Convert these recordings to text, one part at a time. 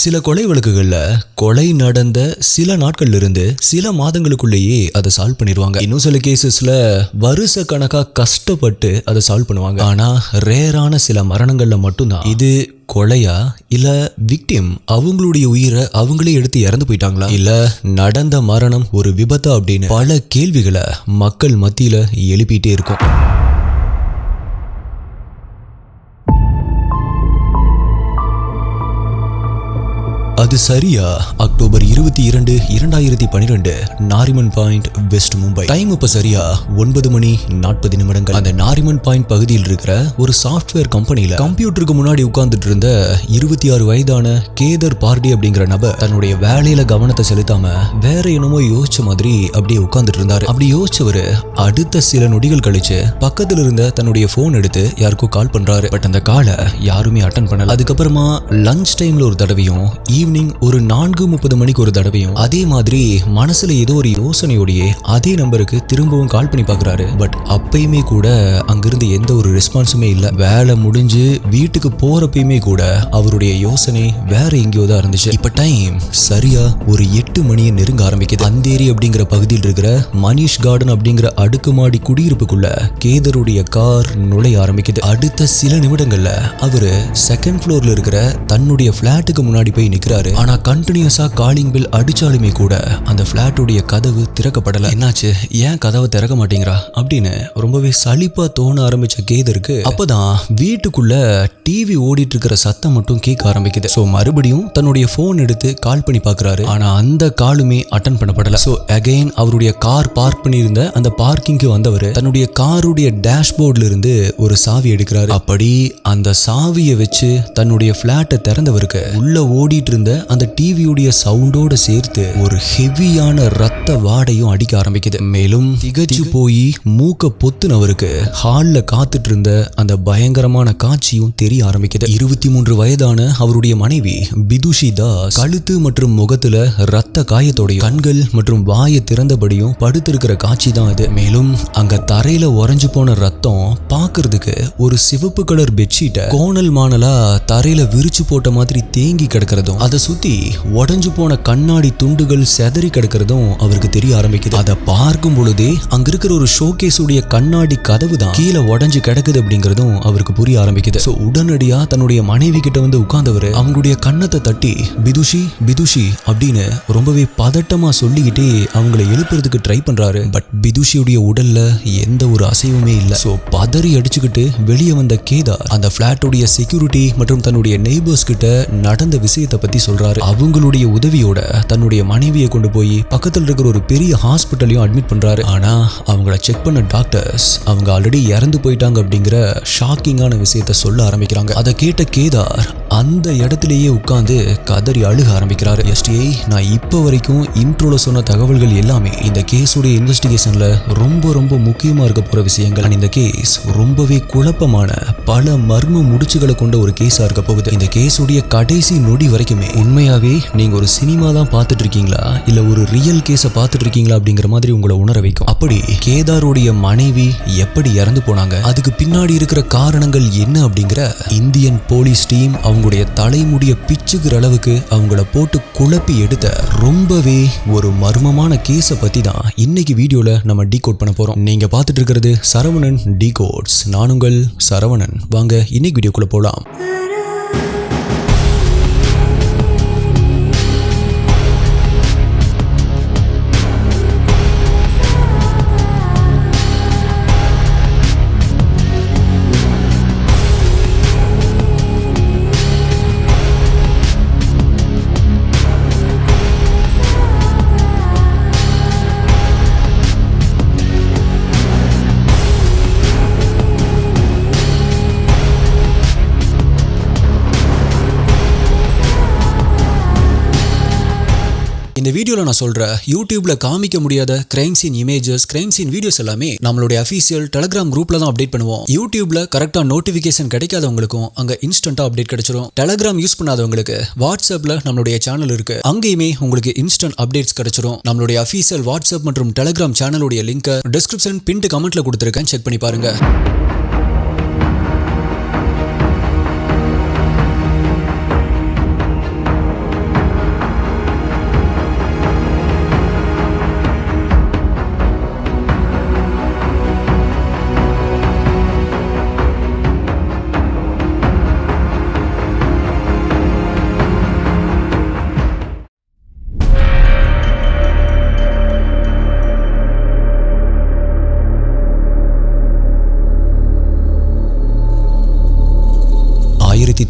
சில கொலை வழக்குகள்ல கொலை நடந்த சில நாட்கள்ல இருந்து சில மாதங்களுக்குள்ளேயே அதை சால்வ் பண்ணிடுவாங்க. இன்னும் சில கேசஸ்ல வருஷ கணக்கா கஷ்டப்பட்டு அதை சால்வ் பண்ணுவாங்க. ஆனா ரேரான சில மரணங்கள்ல மட்டும்தான் இது கொலையா இல்ல விக்டிம் அவங்களுடைய உயிரை அவங்களே எடுத்து இறந்து போயிட்டாங்களா இல்ல நடந்த மரணம் ஒரு விபத்தா அப்படின்னு பல கேள்விகளை மக்கள் மத்தியில எழுப்பிட்டே இருக்கும். அது சரியா October 22, 2012 Nariman point west Mumbai. Time இப்ப சரியா 9:40. அந்த நாரிமன் பாயிண்ட் பகுதியில் இருக்கிற ஒரு சாஃப்ட்வேர் கம்பெனில கம்ப்யூட்டருக்கு முன்னாடி உட்கார்ந்துட்டு இருந்த 26 வயதான கேதர் பார்டி அப்படிங்கிற நபர் தன்னுடைய வேலையில கவனத்தை செலுத்தாம வேற என்னமோ யோசிச்ச மாதிரி அப்படியே உட்கார்ந்துட்டு இருந்தாரு. அப்படி யோசிச்சவரு அடுத்த சில நொடிகள் கழிச்சு பக்கத்துல இருந்த தன்னுடைய போன் எடுத்து யாருக்கோ கால் பண்றாரு. பட் அந்த காலை யாருமே அட்டன் பண்ணல. அதுக்கப்புறமா லஞ்ச் டைம்ல ஒரு தடவையும் ஈவினிங் ஒரு 4:30 மணிக்கு ஒரு தடவையும் அதே மாதிரி மனசுல ஏதோ ஒரு யோசனையோடையே அதே நம்பருக்கு திரும்பவும் கால் பண்ணி பாக்குறாரு. பட் அப்பயுமே கூட அங்கிருந்து எந்த ஒரு ரெஸ்பான்ஸுமே இல்ல. வேலை முடிஞ்சு வீட்டுக்கு போறப்பயுமே கூட அவருடைய யோசனை வேற எங்கேயோ தான் இருந்துச்சு. இப்ப டைம் சரியா ஒரு 8 மணியை நெருங்க ஆரம்பிக்குது. அந்தேரி அப்படிங்கிற பகுதியில் இருக்கிற மனிஷ் கார்டன் அப்படிங்கிற அடுக்குமாடி குடியிருப்புக்குள்ள கேதருடைய கார் நுழைய ஆரம்பிக்குது. அடுத்த சில நிமிடங்கள்ல அவரு செகண்ட் ஃப்ளோர்ல இருக்கிற தன்னுடைய பிளாட்டுக்கு முன்னாடி போய் நிக்கிறாரு. ஆனா கண்டினியூஸா காலிங் பெல் அடிச்சாலுமே கூட அந்த பிளாட்டுடைய கதவு திறக்கப்படல. என்னாச்சு, ஏன் கதவை திறக்க மாட்டேங்கிறா அப்படின்னு ரொம்பவே சலிப்பா தோண ஆரம்பிச்ச கேதருக்கு அப்பதான் வீட்டுக்குள்ள டிவி ஓடிட்டு இருக்கிற சத்தம் மட்டும் கேட்க ஆரம்பிக்குது. சோ மறுபடியும் தன்னுடைய போன் எடுத்து கால் பண்ணி பாக்குறாரு. ஆனா அந்த காலுமே அட்டன் பண்ணப்படல. சோ அகைன் அவருடைய கார் பார்க் பண்ணியிருந்த அந்த பார்க்கிங்க்கு வந்தவர் தன்னுடைய காருடைய டேஷ்போர்ட்ல இருந்து ஒரு சாவி எடுக்கிறாரு. அப்படி அந்த சாவியை வச்சு தன்னுடைய பிளாட்டை திறந்தவருக்கு உள்ள ஓடிட்டு இருந்த அந்த டிவியுடைய சவுண்டோட சேர்த்து ஒரு ஹெவியான ரத்த வாடையும் அடிக்க ஆரம்பிக்குது. மேலும் திகச்சு போய் மூக்க பொத்துனவருக்கு ஹால்ல காத்துட்டு இருந்த அந்த பயங்கரமான காட்சியும் தெரிய ஆரம்பிக்குது. 23 வயதான அவருடைய மனைவி பிதுஷி தாஸ் கழுத்து மற்றும் முகத்துல ரத்த காயத்தோடையும் கண்கள் மற்றும் வாயை திறந்தபடியும் படுத்திருக்கிற காட்சி தான் அது. மேலும் அங்க தரையில உறைஞ்சு போன ரத்தம் பாக்குறதுக்கு ஒரு சிவப்பு கலர் பெட்ஷீட்டை கோணல் மானலா தரையில விரிச்சு போட்ட மாதிரி தேங்கி கிடக்கிறதும் அதை சுத்தி உடைஞ்சு போன கண்ணாடி துண்டுகள் செதறி கிடக்கிறதும் அவருக்கு தெரிய ஆரம்பிக்குது. அதை பார்க்கும் பொழுதே அங்க இருக்கிற ஒரு ஷோகேஸ் உடைய கண்ணாடி கதவு தான் கீழே உடைஞ்சு கிடக்குது அப்படிங்கறதும் அவருக்கு புரிய ஆரம்பிக்குது. சோ உடனடியா தன்னுடைய மனைவி கிட்ட வந்து உட்கார்ந்தவர் அவங்களுடைய கண்ணத்தை தட்டி பிதுஷி பிதுஷி அப்படின்னு ரொம்பவே பதட்டமா சொல்லிக்கிட்டே அவங்களை எழுப்புறதுக்கு ட்ரை பண்றாரு. பட் பிதுஷியுடைய உடல்ல எந்த ஒரு அசைவுமே இல்ல. சோ பதறி அடிச்சுக்கிட்டு வெளியே வந்த கேதார் அந்த பிளாட்டுடைய செக்யூரிட்டி மற்றும் தன்னுடைய நெய்பர்ஸ் கிட்ட நடந்த விஷயத்தை பத்தி சொல்றாரு. அவங்களுடைய உதவியோட தன்னுடைய மனைவியை கொண்டு போய் பக்கத்தில் இருக்கிற ஒரு பெரிய ஹாஸ்பிட்டலையும் அட்மிட் பண்றாரு. ஆனா அவங்கள செக் பண்ண டாக்டர்ஸ் அவங்க ஆல்ரெடி இறந்து போயிட்டாங்க அப்படிங்கிற ஷாக்கிங்கான விஷயத்த சொல்ல ஆரம்பிக்கிறாங்க. அதை கேட்ட கேதார் அந்த இடத்திலேயே உட்கார்ந்து கதறி அழுக ஆரம்பிக்கிறாரு. எஸ்டிஐ நான் இப்ப வரைக்கும் இன்ட்ரோல சொன்ன தகவல்கள் எல்லாமே இந்த கேஸுடைய இன்வெஸ்டிகேஷன்ல ரொம்ப ரொம்ப முக்கியமா இருக்க போற விஷயங்கள். இந்த கேஸ் ரொம்பவே குழப்பமான பல மர்ம முடிச்சுகளை கொண்ட ஒரு கேஸா இருக்க போகுது. இந்த கேஸுடைய கடைசி நொடி வரைக்குமே உண்மையாவே நீங்க ஒரு சினிமா தான் பார்த்துட்டு இருக்கீங்களா இல்ல ஒரு ரியல் கேஸ பார்த்துட்டு இருக்கீங்களா அப்படிங்கிற மாதிரி உங்களை உணர வைக்கும். அப்படி கேதாருடைய மனைவி எப்படி இறந்து போனாங்க, அதுக்கு பின்னாடி இருக்கிற காரணங்கள் என்ன அப்படிங்கிற இந்தியன் போலீஸ் டீம் அவங்களுடைய தலைமுடிய பிச்சுக்கிற அளவுக்கு அவங்கள போட்டு குழப்பி எடுத்த ரொம்பவே ஒரு மர்மமான கேஸ பத்தி தான் இன்னைக்கு வீடியோல நம்ம டீகோட் பண்ண போறோம். நீங்க பார்த்துட்டு இருக்கிறது சரவணன் டீகோட்ஸ். நான் உங்கள் சரவணன். வாங்க இன்னைக்கு வீடியோக்குள்ள போலாம். இந்த வீடியோல நான் சொல்ற யூடியூப்ல காமிக்க முடியாத crime scene images, crime scene videos எல்லாமே நம்மளுடைய அஃபீஷியல் டெலிகிராம் குரூப்ல தான் அப்டேட் பண்ணுவோம். யூடியூப்ல கரெக்டா நோட்டிபிகேஷன் கிடைக்காதவங்களுக்கும் அங்க இன்ஸ்டன்டா அப்டேட் கிடைச்சிடும். டெலிகிராம் யூஸ் பண்ணாதவங்களுக்கு வாட்ஸ்அப்ல நம்மளுடைய சேனல் இருக்கு, அங்கேயுமே உங்களுக்கு இன்ஸ்டன்ட் அப்டேட்ஸ் கிடைச்சிடும். நம்மளுடைய அஃபீஷியல் வாட்ஸ்அப் மற்றும் டெலிகிராம் சேனலுடைய லிங்க் டிஸ்கிரிப்ஷன் பின்ட் கமெண்ட்ல கொடுத்திருக்கேன், செக் பண்ணி பாருங்க.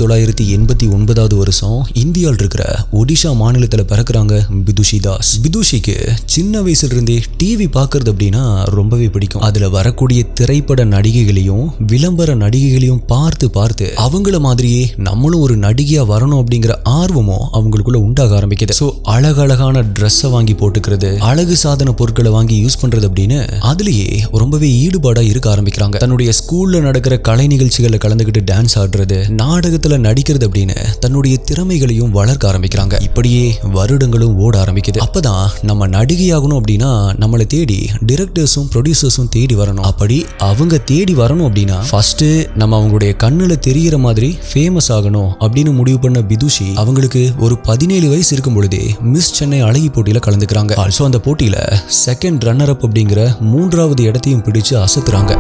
1989 வருஷம் இந்தியாவில் இருக்கிற ஒடிஷா மாநிலத்தில் பிறக்கிறாங்க பிதுஷி தாஸ். பிதுஷிக்கு சின்ன வயசுல இருந்தே டிவி பார்க்கறது அப்படின்னா ரொம்பவே பிடிக்கும். அதுல வரக்கூடிய திரைப்பட நடிகைகளையும் விளம்பர நடிகைகளையும் பார்த்து பார்த்து அவங்கள மாதிரியே நம்மளும் ஒரு நடிகையா வரணும் அப்படிங்கிற ஆர்வமும் அவங்களுக்குள்ள உண்டாக ஆரம்பிக்குது. ஸோ அழகழகான ட்ரெஸ்ஸை வாங்கி போட்டுக்கிறது, அழகு சாதன பொருட்களை வாங்கி யூஸ் பண்றது அப்படின்னு அதுலயே ரொம்பவே ஈடுபாடா இருக்க ஆரம்பிக்கிறாங்க. தன்னுடைய ஸ்கூல்ல நடக்கிற கலை நிகழ்ச்சிகளை கலந்துக்கிட்டு டான்ஸ் ஆடுறது, நாடகத்துல நடிக்கிறது அப்படின்னு தன்னுடைய திறமைகளையும் வளர்க்க ஆரம்பிக்கிறாங்க. இப்படியே வருடங்களும் ஓட ஆரம்பிக்குது. அப்பதான் நம்ம நடிகையாகணும் அப்படின்னா நம்மளை தேடி டிரெக்டர்ஸும் ப்ரொடியூசர்ஸும் தேடி வரணும். அப்படி அவங்க தேடி வரணும் அப்படின்னா ஃபர்ஸ்ட் நம்ம அவங்களுடைய கண்ணுல தெரிகிற மாதிரி ஃபேமஸ் ஆகணும் அப்படின்னு முடிவு பண்ண பிதுஷி அவங்களுக்கு ஒரு 17 வயசு இருக்கும் பொழுதே மிஸ் சென்னை அழகி போட்டியில கலந்துக்கிறாங்க. ஆல்சோ அந்த போட்டியில செகண்ட் ரன்னர் அப் அப்படிங்கிற 3வது இடத்தையும் பிடிச்சு அசத்துறாங்க.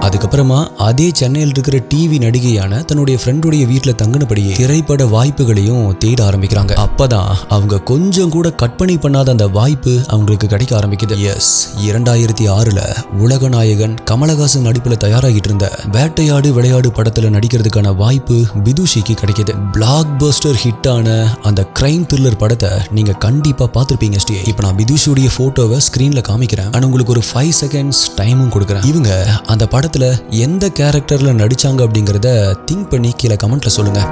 அதுக்கப்புறமா அதே சென்னையில் இருக்கிற டிவி நடிகையான தன்னுடைய ஃப்ரெண்டுடைய வீட்டில் தங்கினபடியே திரைப்பட வாய்ப்புகளையும் தேட ஆரம்பிக்கிறாங்க. அப்பதான் அவங்க கொஞ்சம் கூட கற்பனை பண்ணாத அந்த வாய்ப்பு அவங்களுக்கு கிடைக்க ஆரம்பிக்குது. எஸ், 2006 உலக நாயகன் கமலஹாசன் நடிப்புல தயாராகிட்டு இருந்த வேட்டையாடு விளையாடு படத்துல நடிக்கிறதுக்கான வாய்ப்பு பிதுஷிக்கு கிடைக்குது. பிளாக் பஸ்டர் ஹிட்டான அந்த கிரைம் த்ரில்லர் படத்தை நீங்க கண்டிப்பா பார்த்திருப்பீங்க. இப்போ நான் பிதுஷியுடைய போட்டோவை ஸ்கிரீன்ல காமிக்கிறேன். உங்களுக்கு ஒரு 5 செகண்ட்ஸ் டைமும் கொடுக்குறேன். இவங்க அந்த படத்துல எந்த கேரக்டர்ல நடிச்சாங்க அப்படிங்கறத திங்க் பண்ணி கீழே கமெண்ட்ல சொல்லுங்க.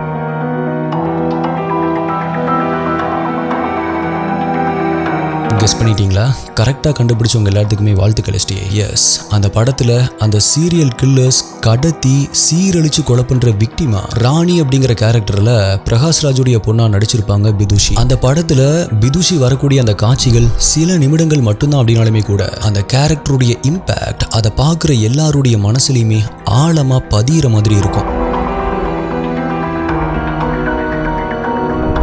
கெஸ் பண்ணிட்டீங்களா? கரெக்டாக கண்டுபிடிச்சவங்க எல்லாத்துக்குமே வாழ்த்துக்கள். எஸ், அந்த படத்தில் அந்த சீரியல் கில்லர்ஸ் கடத்தி சீரழிச்சு கொலை பண்ற விக்டிமா ராணி அப்படிங்கிற கேரக்டர்ல பிரகாஷ்ராஜுடைய பொண்ணா நடிச்சிருப்பாங்க பிதுஷி. அந்த படத்துல பிதுஷி வரக்கூடிய அந்த காட்சிகள் சில நிமிடங்கள் மட்டும்தான் அப்படின்னாலுமே கூட அந்த கேரக்டருடைய இம்பாக்ட் அதை பார்க்குற எல்லாருடைய மனசுலையுமே ஆழமா பதிகிற மாதிரி இருக்கும்.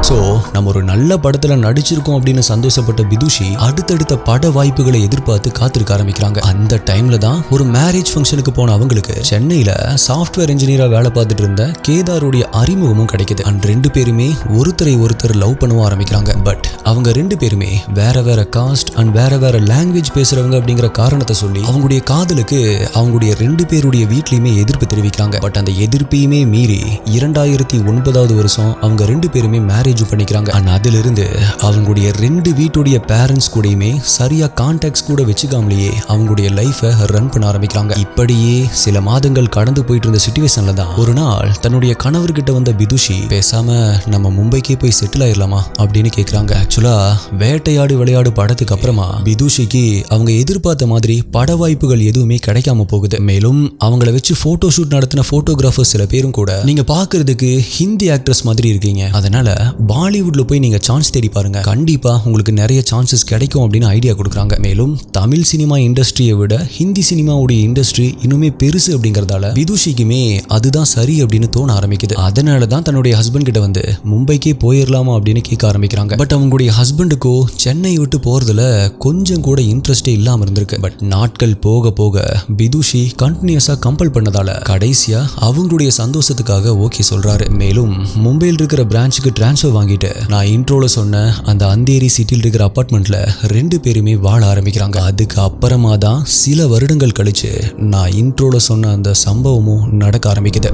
ஸோ நம்ம ஒரு நல்ல படத்தில் நடிச்சிருக்கோம் அப்படின்னு சந்தோஷப்பட்ட பிதுஷி அடுத்தடுத்த பட வாய்ப்புகளை எதிர்பார்த்து காத்திருக்க ஆரம்பிக்கிறாங்க. அந்த டைம்ல தான் ஒரு மேரேஜ் ஃபங்க்ஷனுக்கு போன அவங்களுக்கு சென்னையில சாஃப்ட்வேர் இன்ஜினியரா வேலை பார்த்துட்டு இருந்த கேதாருடைய அறிமுகமும் கிடைக்குது. அண்ட் 2 பேருமே ஒருத்தர் லவ் பண்ணவும் ஆரம்பிக்கிறாங்க. பட் அவங்க 2 பேருமே வேற வேற காஸ்ட் அண்ட் வேற லாங்குவேஜ் பேசுறவங்க அப்படிங்கிற காரணத்தை சொல்லி அவங்களுடைய காதலுக்கு அவங்களுடைய 2 பேருடைய வீட்லயுமே எதிர்ப்பு தெரிவிக்கிறாங்க. பட் அந்த எதிர்ப்பையுமே மீறி 2009 வருஷம் அவங்க 2 பேருமே மேரேஜ் பண்ணிக்கிறாங்க. அதிலிருந்து அவங்களுடைய 2 வீட்டுடைய பேரண்ட்ஸ் கூடயுமே சரியா கான்டாக்ட்ஸ் கூட வச்சுக்காமலேயே அவங்களுடைய லைஃபை ரன் பண்ண ஆரம்பிக்கிறாங்க. இப்படியே சில மாதங்கள் கடந்து போயிட்டு இருந்த சிச்சுவேஷன்ல தான் ஒரு நாள் தன்னுடைய கணவர்கிட்ட வந்த பிதுஷி பேசாம நம்ம மும்பைக்கே போய் செட்டில் ஆயிடலாமா அப்படின்னு கேட்கிறாங்க. ஆக்சுவலா வேட்டையாடு விளையாடு படத்துக்கு அப்புறமா பிதுஷிக்கு அவங்க எதிர்பார்த்த மாதிரி பட வாய்ப்புகள் எதுவுமே கிடைக்காம போகுது. மேலும் அவங்கள வச்சு போட்டோ ஷூட் நடத்தின போட்டோகிராஃபர்ஸ் சில பேரும் கூட நீங்க பாக்குறதுக்கு ஹிந்தி ஆக்ட்ரஸ் மாதிரி இருக்கீங்க, அதனால பாலிவுட்ல போய் நீங்க சான்ஸ் தேடி பாருங்க, கண்டிப்பா உங்களுக்கு நிறைய சான்சஸ் கிடைக்கும் அப்படின்னு ஐடியா கொடுக்குறாங்க. மேலும் தமிழ் சினிமா இண்டஸ்ட்ரியை விட ஹிந்தி சினிமாவுடைய இண்டஸ்ட்ரி இன்னுமே பெருசு அப்படிங்கறதால பிதுஷிக்குமே அதுதான் சரி அப்படின்னு தோண ஆரம்பிக்குது. அதனால தான் தன்னுடைய ஹஸ்பண்ட் கிட்ட வந்து மும்பைக்கே போயிடலாமா அப்படின்னு கேட்க ஆரம்பிக்கிறாங்க. பட் அவங்களுடைய ஹஸ்பண்டுக்கோ சென்னை விட்டு போறதுல கொஞ்சம் கூட இன்ட்ரெஸ்டே இல்லாம இருந்திருக்கு. பட் நாட்கள் போக போக பிதுஷி கண்டினியூஸா கம்பல் பண்ணதால கடைசியா அவங்களுடைய சந்தோஷத்துக்காக ஓகே சொல்றாரு. மேலும் மும்பையில் இருக்கிற பிரான்ச்சுக்கு டிரான்ஸ்ஃபர் வாங்கிட்டு நான் இன்ட்ரோல சொன்ன அந்த அந்தேரி சிட்டியில் இருக்கிற அபார்ட்மெண்ட்ல 2 பேருமே வாழ ஆரம்பிக்கிறாங்க. அதுக்கு அப்புறமா தான் சில வருடங்கள் கழிச்சு நான் இன்ட்ரோல சொன்ன அந்த சம்பவமும் நடக்க ஆரம்பிக்குது.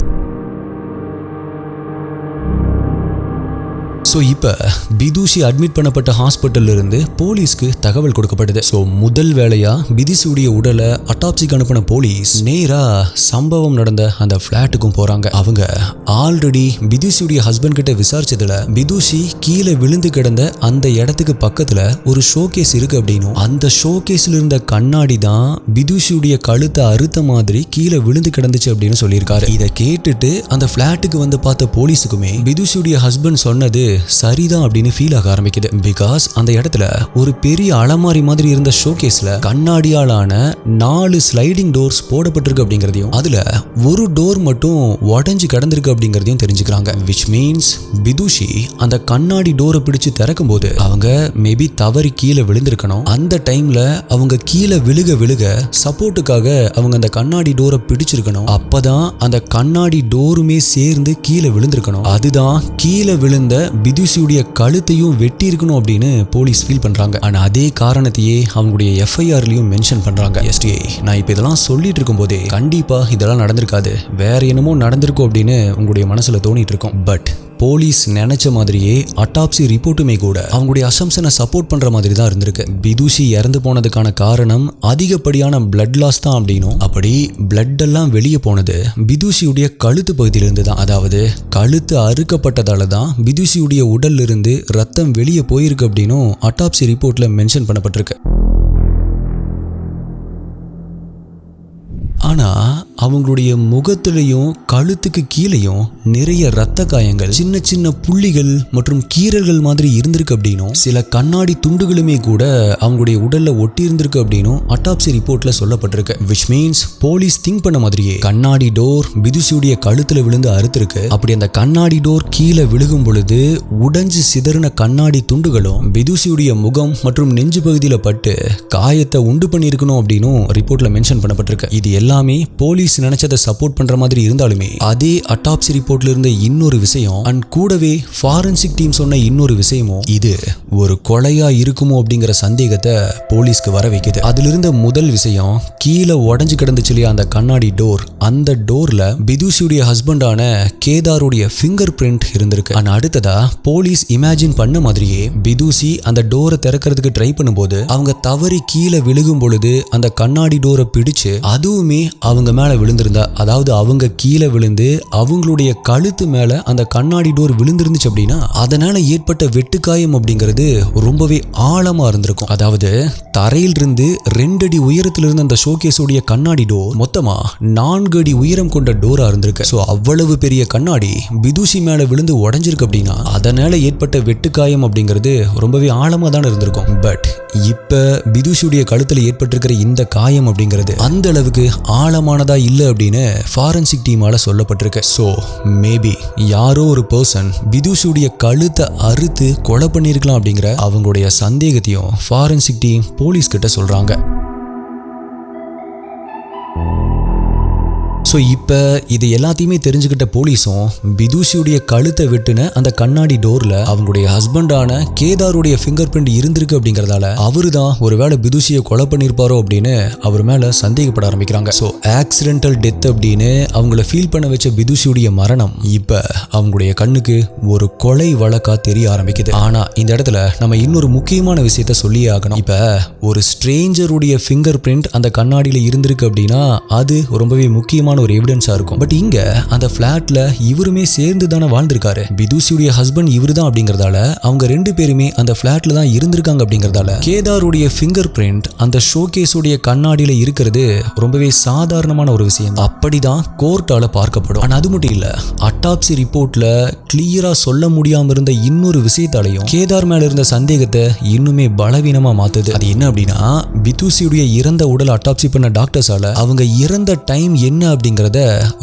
ஸோ இப்போ பிதுஷி அட்மிட் பண்ணப்பட்ட ஹாஸ்பிட்டல்ல இருந்து போலீஸ்க்கு தகவல் கொடுக்கப்படுது. ஸோ முதல் வேலையா பிதுஷியுடைய உடலை அட்டாப்சிக்கு அனுப்பின போலீஸ் நேரா சம்பவம் நடந்த அந்த ஃபிளாட்டுக்கும் போறாங்க. அவங்க ஆல்ரெடி பிதுஷியுடைய ஹஸ்பண்ட் கிட்ட விசாரிச்சதுல பிதுஷி கீழே விழுந்து கிடந்த அந்த இடத்துக்கு பக்கத்துல ஒரு ஷோகேஸ் இருக்கு அப்படின்னும் அந்த ஷோகேஸ்ல இருந்த கண்ணாடி தான் பிதுஷியுடைய கழுத்தை அறுத்த மாதிரி கீழே விழுந்து கிடந்துச்சு அப்படின்னு சொல்லியிருக்காரு. இதை கேட்டுட்டு அந்த ஃபிளாட்டுக்கு வந்து பார்த்த போலீஸுக்குமே பிதுஷியுடைய ஹஸ்பண்ட் சொன்னது சரிதான் அப்படின்னு ஃபீல் ஆக ஆரம்பிக்குது. பிகாஸ் அந்த இடத்துல ஒரு பெரிய அலமாரி மாதிரி இருந்த ஷோகேஸ்ல கண்ணாடியாலான 4 ஸ்லைடிங் டோர்ஸ் போடப்பட்டிருக்கு அப்படிங்கிறதையும் அதுல ஒரு டோர் மட்டும் உடைஞ்சு கிடந்திருக்கு அப்படிங்கிற அப்படிங்கறதையும் தெரிஞ்சுக்கிறாங்க. which means விதுஷி அந்த கண்ணாடி டோரை பிடிச்சு திறக்கும் போது அவங்க மேபி தவறி கீழே விழுந்திருக்கணும். அந்த டைம்ல அவங்க கீழே விழுக சப்போர்ட்டுக்காக அவங்க அந்த கண்ணாடி டோரை பிடிச்சிருக்கணும். அப்பதான் அந்த கண்ணாடி டோருமே சேர்ந்து கீழே விழுந்திருக்கணும். அதுதான் கீழே விழுந்த விதுஷியுடைய கழுத்தையும் வெட்டி இருக்கணும் அப்படின்னு போலீஸ் ஃபீல் பண்றாங்க. ஆனா அதே காரணத்தையே அவங்களுடைய எஃப்ஐஆர்லயும் மென்ஷன் பண்றாங்க. எஸ்டிஐ, நான் இப்ப இதெல்லாம் சொல்லிட்டு இருக்கும் போதே கண்டிப்பா இதெல்லாம் நடந்திருக்காது, வேற என்னமோ நடந்திருக்கும் அப்படின்னு உங்களுடைய மனசுல தோணிட்டு இருக்கும். பட் போலீஸ் நினைச்ச மாதிரியே அட்டாப்சி ரிப்போர்ட்டுமே கூட அவங்களுடைய அசம்ஷனை சப்போர்ட் பண்ற மாதிரி தான் இருந்திருக்கு. விதுஷி இறந்து போனதுக்கான காரணம் அதிகப்படியான பிளட் லாஸ் தான் அப்படின்னும், அப்படி பிளட் எல்லாம் வெளியே போனது விதுஷியுடைய கழுத்து பகுதியிலிருந்து தான். அதாவது கழுத்து அறுக்கப்பட்டதால தான் விதுஷியுடைய உடல்ல இருந்து ரத்தம் வெளியே போயிருக்கு அப்படின்னும் அட்டாப்சி ரிப்போர்ட்ல மென்ஷன் பண்ணப்பட்டிருக்கு. ஆனா அவங்களுடைய முகத்திலையும் கழுத்துக்கு கீழையும் நிறைய ரத்த காயங்கள், சின்ன சின்ன புள்ளிகள் மற்றும் கீறல்கள் மாதிரி இருந்திருக்கு அப்படின்னும், சில கண்ணாடி துண்டுகளுமே கூட அவங்களுடைய உடல்ல ஒட்டி இருந்திருக்கு அப்படின்னும் அட்டாப்சி ரிப்போர்ட்ல சொல்லப்பட்டிருக்கு. which means போலீஸ் திங்க் பண்ண மாதிரியே கண்ணாடி டோர் விதுஷியுடைய கழுத்துல விழுந்து அறுத்திருக்கு. அப்படி அந்த கண்ணாடி டோர் கீழே விழுகும் பொழுது உடைஞ்சு சிதறின கண்ணாடி துண்டுகளும் விதுஷியுடைய முகம் மற்றும் நெஞ்சு பகுதியில பட்டு காயத்தை உண்டு பண்ணியிருக்கணும் அப்படின்னும் ரிப்போர்ட்ல மென்ஷன் பண்ணப்பட்டிருக்கு. இது எல்லாமே போலீஸ் நினைச்சதை சப்போர்ட் பண்ற மாதிரி இருந்தாலுமே அதே அட்டாப்சி ரிப்போர்ட்ல இருந்த இன்னொரு விஷயம் அண்ட் கூடவே ஃபாரன்சிக் டீம் சொன்ன இன்னொரு விஷயமும் இது ஒரு கொலையா இருக்குமோ அப்படிங்கிற சந்தேகத்தை போலீஸ்க்கு வர வைக்குது. அதுல இருந்த முதல் விஷயம், கீழே உடைஞ்சு கிடந்துச்சு இல்லையா அந்த கண்ணாடி டோர், அந்த டோர்ல விதுஷியுடைய ஹஸ்பண்டான கேதாருடைய ஃபிங்கர் பிரிண்ட் இருந்திருக்கு. ஆனா அடுத்ததா போலீஸ் இமேஜின் பண்ண மாதிரியே விதுஷி அந்த டோரை திறக்கிறதுக்கு ட்ரை பண்ணும்போது அவங்க தவறி கீழே விழுகும் பொழுது அந்த கண்ணாடி டோரை பிடிச்சு அதுவுமே அவங்க மேல விழுந்திருந்தா, அதாவது அவங்க கீழே விழுந்து அவங்களுடைய கழுத்து மேல அந்த கண்ணாடி டோர் விழுந்திருந்துச்சு அப்படின்னா அதனால ஏற்பட்ட வெட்டுக்காயம் அப்படிங்கிறது ரொம்பவே ஆழமா இருந்திருக்கும். அதாவது தரையில் இருந்து 2 அடி உயரத்துல இருந்த அந்த ஷோகேஸோடைய கண்ணாடி டோர் மொத்தமா 4 அடி உயரம் கொண்ட டோரா இருந்திருக்கு. சோ அவ்வளவு பெரிய கண்ணாடி விதுஷி மேல விழுந்து உடைஞ்சிருக்கு அப்படின்னா அதனால ஏற்பட்ட வெட்டுக்காயம் அப்படிங்கிறது ரொம்பவே ஆழமா தான் இருந்திருக்கும். பட் இப்ப விதுஷியுடைய கழுத்துல ஏற்பட்டிருக்கிற இந்த காயம் அப்படிங்கிறது அந்த அளவுக்கு ஆழமானதா இல்லை அப்படின்னு ஃபாரன்சிக் டீமால சொல்லப்பட்டிருக்கு. ஸோ மேபி யாரோ ஒரு பர்சன் விதுஷியுடைய கழுத்தை அறுத்து கொலை பண்ணியிருக்கலாம் அப்படிங்கிற அவங்களுடைய சந்தேகத்தையும் ஃபாரன்சிக் டீம் போலீஸ் கிட்ட சொல்றாங்க. ஸோ இப்போ இது எல்லாத்தையுமே தெரிஞ்சுக்கிட்ட போலீஸும் விதுஷியுடைய கழுத்தை வெட்டுன அந்த கண்ணாடி டோர்ல அவங்களுடைய ஹஸ்பண்டான கேதாருடைய ஃபிங்கர் பிரிண்ட் இருந்திருக்கு அப்படிங்கறதால அவரு தான் ஒருவேளை விதுஷியை கொலை பண்ணியிருப்பாரோ அப்படின்னு அவர் மேல சந்தேகப்பட ஆரம்பிக்கிறாங்க. ஸோ ஆக்சிடென்டல் டெத் அப்படின்னு அவங்கள ஃபீல் பண்ண வச்ச விதுஷியுடைய மரணம் இப்ப அவங்களுடைய கண்ணுக்கு ஒரு கொலை வழக்கா தெரிய ஆரம்பிக்குது. ஆனா இந்த இடத்துல நம்ம இன்னொரு முக்கியமான விஷயத்த சொல்லியே ஆகணும். இப்ப ஒரு ஸ்ட்ரேஞ்சருடைய ஃபிங்கர் பிரிண்ட் அந்த கண்ணாடியில இருந்திருக்கு அப்படின்னா அது ரொம்பவே முக்கியமான ஒரு எவிடன்ஸா இருக்கும். பட் இங்க அந்த பிளாட்ல இவருமே சேர்ந்து தானே வாழ்ந்திருக்காரு. விதுஷியுடைய ஹஸ்பண்ட் இவரு தான் அப்படிங்கறதால அவங்க 2 பேருமே அந்த பிளாட்ல தான் இருந்திருக்காங்க அப்படிங்கறதால கேதாருடைய ஃபிங்கர் பிரிண்ட் அந்த ஷோகேஸுடைய கண்ணாடியில இருக்கிறது ரொம்பவே சாதாரணமான ஒரு விஷயம். அப்படிதான் கோர்ட்டால பார்க்கப்படும். ஆனா அது மட்டும் இல்ல, அட்டாப்சி ரிப்போர்ட்ல கிளியரா சொல்ல முடியாம இருந்த இன்னொரு விஷயத்தாலையும் கேதார் மேல இருந்த சந்தேகத்தை இன்னுமே பலவீனமா மாத்துது. அது என்ன அப்படின்னா, விதுஷியுடைய இறந்த உடல் அட்டாப்சி பண்ண டாக்டர்ஸால அவங்க இறந்த டைம் என்ன அப்படிங்கறத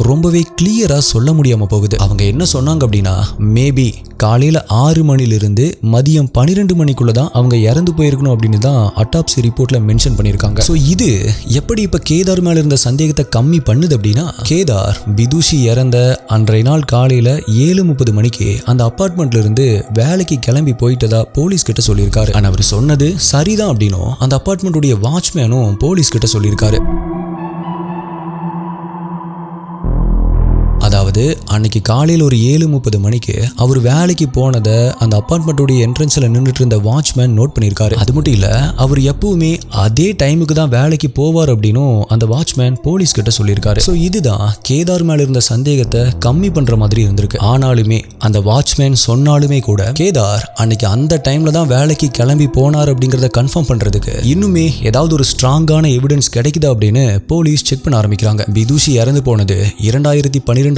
ரொம்பவே கிளியரா சொல்ல முடியாம போகுது. அவங்க என்ன சொன்னாங்க அப்படின்னா, மேபி காலையில 6 மணிலிருந்து மதியம் 12 மணிக்குள்ளதான் அவங்க இறந்து போயிருக்கணும் அப்படின்னு தான் அட்டாப்சி ரிப்போர்ட்ல மென்ஷன் பண்ணிருக்காங்க. சோ இது எப்படி இப்ப கேதார் மேல இருந்த சந்தேகத்தை கம்மி பண்ணுது அப்படின்னா, கேதார் விதுஷி இறந்த அன்றைய நாள் காலையில 7:30 மணிக்கு அந்த அபார்ட்மெண்ட்ல இருந்து வேலைக்கு கிளம்பி போயிட்டதா போலீஸ் கிட்ட சொல்லியிருக்காரு. ஆனா அவர் சொன்னது சரிதான் அப்படின்னும் அந்த அபார்ட்மெண்ட்டுடைய வாட்ச்மேனும் போலீஸ் கிட்ட சொல்லியிருக்காரு. அதாவது அன்னைக்கு காலையில் ஒரு 7:30 மணிக்கு அவர் வேலைக்கு போனதை அந்த அப்பார்ட்மெண்ட்டோடைய என்ட்ரன்ஸ்ல நின்றுட்டு இருந்த வாட்ச்மேன் நோட் பண்ணியிருக்காரு. அது மட்டும் இல்ல, அவர் எப்பவுமே அதே டைமுக்கு தான் வேலைக்கு போவார் அப்படின்னும் அந்த வாட்ச்மேன் போலீஸ் கிட்ட சொல்லியிருக்காரு. ஸோ இதுதான் கேதார் மேல இருந்த சந்தேகத்தை கம்மி பண்ற மாதிரி இருந்திருக்கு. ஆனாலுமே அந்த வாட்ச்மேன் சொன்னாலுமே கூட கேதார் அன்னைக்கு அந்த டைம்ல தான் வேலைக்கு கிளம்பி போனார் அப்படிங்கறத கன்ஃபார்ம் பண்றதுக்கு இன்னுமே ஏதாவது ஒரு ஸ்ட்ராங்கான எவிடன்ஸ் கிடைக்குதா அப்படின்னு போலீஸ் செக் பண்ண ஆரம்பிக்கிறாங்க. விதுஷி இறந்து போனது 2012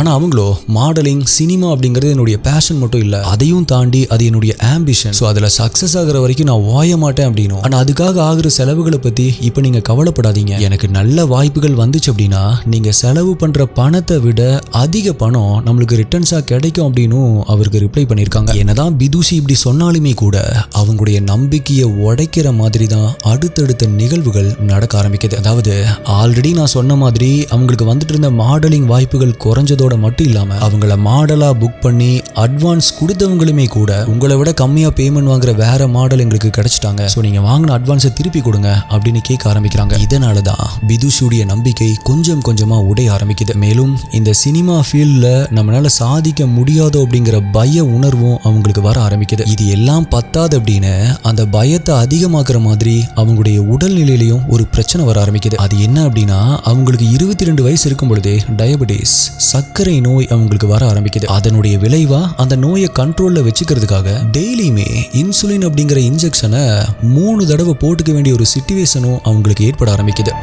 ஆனா அவங்களோ மாடலிங் சினிமா அப்படிங்கிறது என்னுடைய பேஷன் மட்டும் இல்ல, அதையும் தாண்டி அது என்னுடைய ஆம்பிஷன். ஸோ அதில் சக்ஸஸ் ஆகிற வரைக்கும் நான் ஓய மாட்டேன் அப்படின்னும். ஆனால் அதுக்காக ஆகிற செலவுகளை பற்றி இப்போ நீங்கள் கவலைப்படாதீங்க. எனக்கு நல்ல வாய்ப்புகள் வந்துச்சு அப்படின்னா நீங்கள் செலவு பண்ணுற பணத்தை விட அதிக பணம் நம்மளுக்கு ரிட்டர்ன்ஸாக கிடைக்கும் அப்படின்னு அவருக்கு ரிப்ளை பண்ணியிருக்காங்க. என்னதான் பிதுஷி இப்படி சொன்னாலுமே கூட அவங்களுடைய நம்பிக்கையை உடைக்கிற மாதிரி தான் அடுத்தடுத்த நிகழ்வுகள் நடக்க ஆரம்பிக்குது. அதாவது ஆல்ரெடி நான் சொன்ன மாதிரி அவங்களுக்கு வந்துட்டு இருந்த மாடலிங் வாய்ப்புகள் குறைஞ்சதோட மட்டும் இல்லாமல் அவங்கள மாடலாக புக் பண்ணி அட்வான்ஸ் கொடுத்தவங்களுமே கூட உங்களை விட கம்மியாக பேமெண்ட் வாங்குற வேற மாடல் எங்களுக்கு கிடைச்சிட்டாங்க, ஸோ நீங்கள் வாங்கின அட்வான்ஸை திருப்பி கொடுங்க அப்படின்னு கேட்க ஆரம்பிக்கிறாங்க. இதனால தான் பிதுஷியுடைய நம்பிக்கை கொஞ்சம் கொஞ்சமாக உடைய ஆரம்பிக்குது. மேலும் இந்த சினிமா ஃபீல்டில் நம்மளால சாதிக்க முடியாதோ அப்படிங்கிற பய உணர்வும் அவங்களுக்கு வர ஆரம்பிக்குது. இது எல்லாம் பத்தாது அப்படின்னு அந்த பயத்தை அதிகமாக்குற மாதிரி அவங்களுடைய உடல்நிலையிலையும் ஒரு பிரச்சனை வர ஆரம்பிக்குது. அது என்ன அப்படின்னா அவங்களுக்கு 22 வயசு இருக்கும் பொழுதே டயபெட்டிஸ், சர்க்கரை நோய் அவங்களுக்கு வர ஆரம்பிக்குது. அதனுடைய விளைவா அந்த நோயை கண்ட்ரோல்ல வச்சுக்கிறதுக்காக டெய்லியுமே இன்சுலின் அப்படிங்கிற இன்ஜெக்ஷனை 3 தடவை போட்டுக்க வேண்டிய ஒரு சிச்சுவேஷனும் அவங்களுக்கு ஏற்பட ஆரம்பிக்குது.